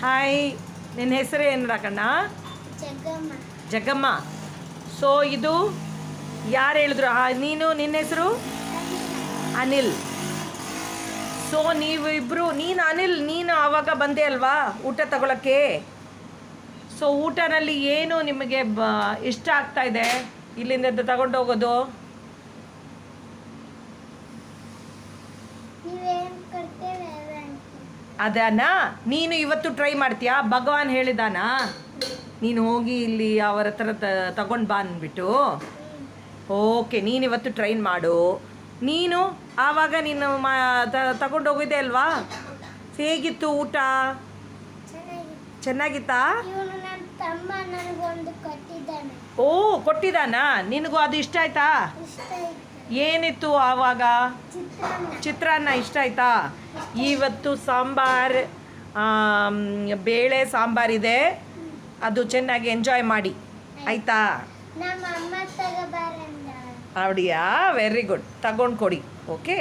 Hi, ನಿನ್ನ ಹೆಸರು ಏನು ರಾಕಣ್ಣ? ಜಗಮ್ಮ. ಜಗಮ್ಮ. ಸೊ ಇದು ಯಾರು ಹೇಳಿದ್ರು? ನಿನ್ನ ಹೆಸರು ಅನಿಲ್. ಸೊ ನೀವು ಇಬ್ಬರು, ನೀನು ಅನಿಲ್, ನೀನು ಆವಾಗ ಬಂದೆ ಅಲ್ವಾ ಊಟ ತಗೊಳಕ್ಕೆ? ಸೊ ಊಟನಲ್ಲಿ ಏನು ನಿಮಗೆ ಇಷ್ಟ ಆಗ್ತಾ ಇದೆ ಇಲ್ಲಿಂದ ತಗೊಂಡೋಗೋದು? ಅದನ್ನ ನೀನು ಇವತ್ತು ಟ್ರೈ ಮಾಡ್ತೀಯಾ? ಭಗವಾನ್ ಹೇಳಿದಾನಾ ನೀನು ಹೋಗಿ ಇಲ್ಲಿ ಅವರ ಹತ್ರ ತಗೊಂಡು ಬಾ ಅಂದ್ಬಿಟ್ಟು? ಓಕೆ, ನೀನು ಇವತ್ತು ಟ್ರೈನ್ ಮಾಡು. ನೀನು ಆವಾಗ ನೀನು ತಗೊಂಡೋಗಿದ್ದೆ ಅಲ್ವಾ? ಹೇಗಿತ್ತು ಊಟ? ಚೆನ್ನಾಗಿತ್ತಾ? ಓ, ಕೊಟ್ಟಿದ್ದಾನಾ? ನಿನಗೂ ಅದು ಇಷ್ಟ ಆಯ್ತಾ? ಏನಿತ್ತು ಆವಾಗ? ಚಿತ್ರಾನ್ನ ಇಷ್ಟ ಆಯ್ತಾ? ಇವತ್ತು ಸಾಂಬಾರ್, ಬೇಳೆ ಸಾಂಬಾರಿದೆ, ಅದು ಚೆನ್ನಾಗಿ ಎಂಜಾಯ್ ಮಾಡಿ ಆಯ್ತಾ? ಅವಡಿಯಾ? ವೆರಿ ಗುಡ್, ತಗೊಂಡು ಕೊಡಿ. ಓಕೆ.